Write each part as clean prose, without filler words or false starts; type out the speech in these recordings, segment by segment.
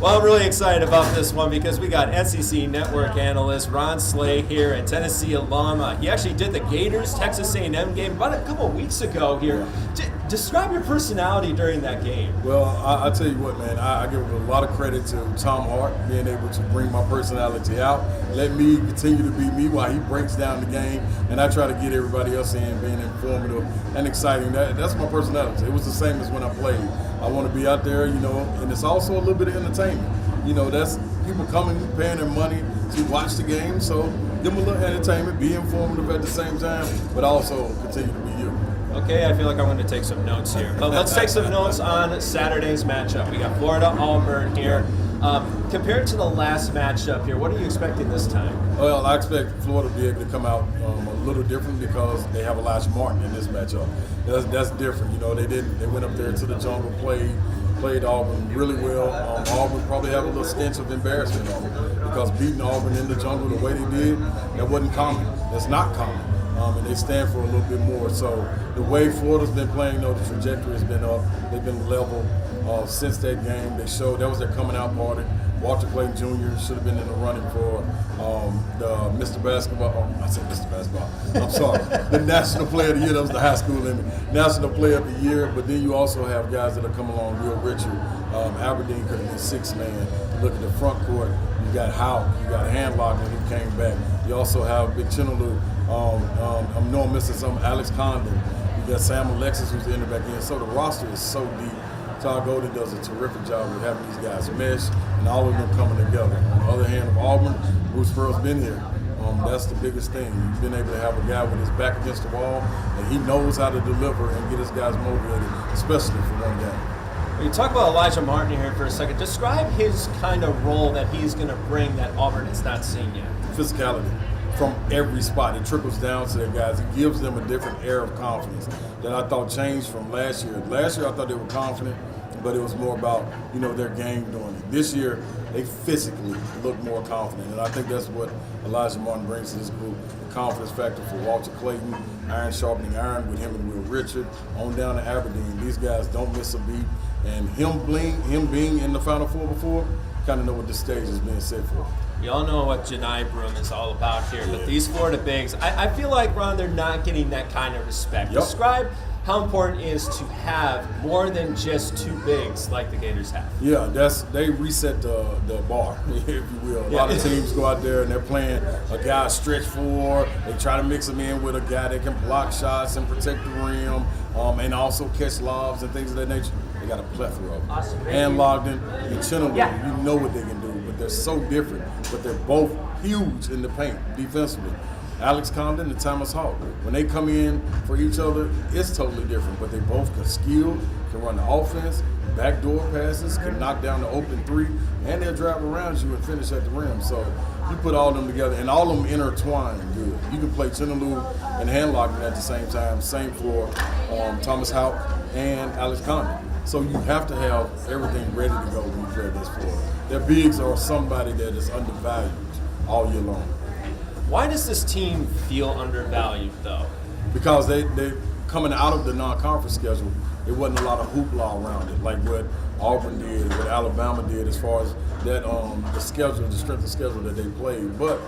Well, I'm really excited about this one because we got SEC Network analyst Ron Slay here and Tennessee alum. He actually did the Gators Texas A&M game about a couple of weeks ago here. Describe your personality during that game. Well, I tell you what, man, I give a lot of credit to Tom Hart being able to bring my personality out, let me continue to be me while he breaks down the game, and I try to get everybody else in, being informative and exciting. That's my personality. It was the same as when I played. I want to be out there, and it's also a little bit of entertainment. That's people coming, paying their money to watch the game, so give them a little entertainment, be informative at the same time, but also continue to be you. Okay, I feel like I'm going to take some notes here. But let's take some notes on Saturday's matchup. We got Florida-Auburn here. Compared to the last matchup here, what are you expecting this time? Well, I expect Florida to be able to come out a little different because they have Elijah Martin in this matchup. That's different. They went up there to the jungle, played Auburn really well. Auburn probably have a little stench of embarrassment on them because beating Auburn in the jungle the way they did, that wasn't common. That's not common. And they stand for a little bit more. So the way Florida's been playing, the trajectory has been up. They've been level since that game. They showed that was their coming out party. Walter Clayton Jr. should have been in the running for the Mr. Basketball. I said Mr. Basketball. I'm sorry. The National Player of the Year. That was the high school limit. National Player of the Year. But then you also have guys that are coming along. Will Richard. Aberdeen could have been six man. Look at the front court. You got Houck. You got Handlockman who came back. You also have Big Chinaloo. I know I'm missing some. Alex Condon. You got Sam Alexis who's in the back end. So the roster is so deep. Todd Golden does a terrific job with having these guys mesh and all of them coming together. On the other hand of Auburn, Bruce Pearl's been here. That's the biggest thing. You've been able to have a guy with his back against the wall, and he knows how to deliver and get his guys motivated, especially for one game. You talk about Elijah Martin here for a second. Describe his kind of role that he's going to bring that Auburn has not seen yet. Physicality. From every spot. It trickles down to their guys. It gives them a different air of confidence that I thought changed from last year. Last year I thought they were confident, but it was more about, their game doing it. This year, they physically look more confident, and I think that's what Elijah Martin brings to this group, the confidence factor for Walter Clayton, iron sharpening iron with him and Will Richard, on down to Aberdeen. These guys don't miss a beat, and him being in the Final Four before, kind of know what this stage is being set for. We all know what Janai Broom is all about here, but these Florida bigs, I feel like, Ron, they're not getting that kind of respect. Yep. Describe how important it is to have more than just two bigs like the Gators have. Yeah, they reset the bar, if you will. A lot of teams go out there and they're playing a guy stretch four. They try to mix him in with a guy that can block shots and protect the rim, and also catch lobs and things of that nature. They got a plethora of them. Awesome. And Logden and Chinaloo, you know what they can do, but they're so different. But they're both huge in the paint defensively. Alex Condon and Thomas Houck. When they come in for each other, it's totally different. But they both can skill, can run the offense, backdoor passes, can knock down the open three, and they'll drive around you and finish at the rim. So you put all of them together, and all of them intertwine good. You can play Chinaloo and Handlockman at the same time. Same for Thomas Houck and Alex Condon. So you have to have everything ready to go when you play this floor. Their bigs are somebody that is undervalued all year long. Why does this team feel undervalued, though? Because they coming out of the non-conference schedule, there wasn't a lot of hoopla around it, like what Auburn did, what Alabama did, as far as that the schedule, the strength of schedule that they played. But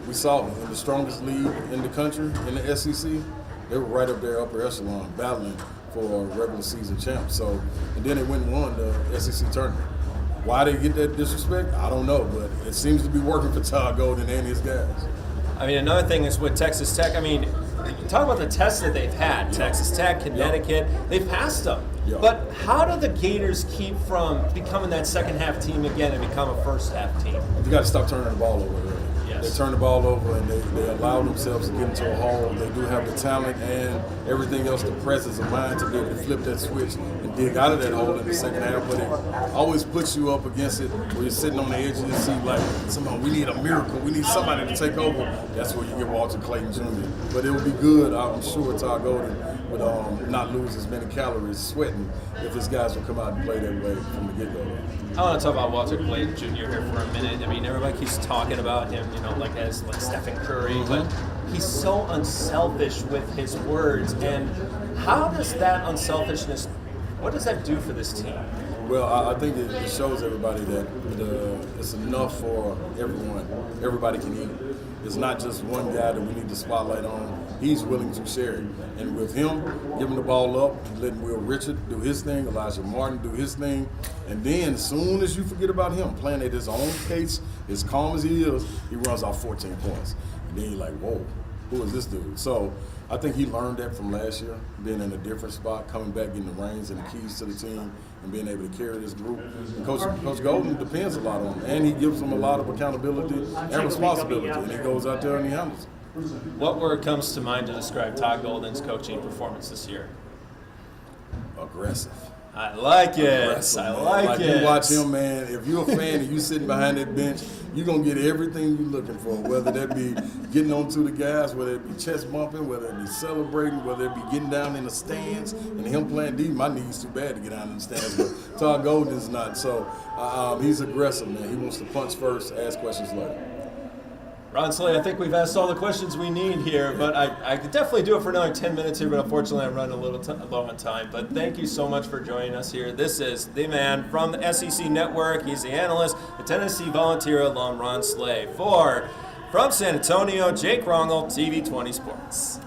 we saw them in the strongest league in the country, in the SEC. They were right up there, upper echelon, battling for a regular season champ. So, and then they went and won the SEC tournament. Why they get that disrespect, I don't know, but it seems to be working for Todd Golden and his guys. I mean, another thing is with Texas Tech. I mean, talk about the tests that they've had. Texas Tech, Connecticut, they've passed them. But how do the Gators keep from becoming that second half team again and become a first half team? You got to stop turning the ball over. Really. Yes. They turn the ball over and they allow themselves to get into a hole. They do have the talent and everything else, the presence of mind to be able to flip that switch and dig out of that hole in the second half. But it always puts you up against it where you're sitting on the edge of your seat like, somehow we need a miracle. We need somebody to take over. That's where you get Walter Clayton Jr. But it would be good, I'm sure Todd Golden would not lose as many calories sweating if his guys would come out and play that way from the get-go. I want to talk about Walter Clayton Jr. here for a minute. I mean, everybody keeps talking about him, like as like Stephen Curry, but he's so unselfish with his words. And how does that unselfishness, what does that do for this team? Well, I think it shows everybody that it's enough for everyone. Everybody can eat. It's not just one guy that we need to spotlight on. He's willing to share it. And with him giving the ball up, letting Will Richard do his thing, Elijah Martin do his thing, and then as soon as you forget about him, playing at his own pace, as calm as he is, he runs off 14 points. And then you're like, whoa, who is this dude? So I think he learned that from last year, being in a different spot, coming back, getting the reins and the keys to the team, and being able to carry this group. And Coach Golden depends a lot on him, and he gives them a lot of accountability and responsibility, and he goes out there and he handles it. What word comes to mind to describe Todd Golden's coaching performance this year? Aggressive. I like it. Aggressive, I man. like it. You watch him, man. If you're a fan and you sitting behind that bench, you're going to get everything you're looking for, whether that be getting onto the guys, whether it be chest bumping, whether it be celebrating, whether it be getting down in the stands. And him playing D, my knee's too bad to get down in the stands, but Todd Golden's not. So he's aggressive, man. He wants to punch first, ask questions later. Ron Slay, I think we've asked all the questions we need here, but I could definitely do it for another 10 minutes here, but unfortunately I'm running a little low on time. But thank you so much for joining us here. This is the man from the SEC Network. He's the analyst, the Tennessee Volunteer alum, Ron Slay. From San Antonio, Jake Rongholt, TV 20 Sports.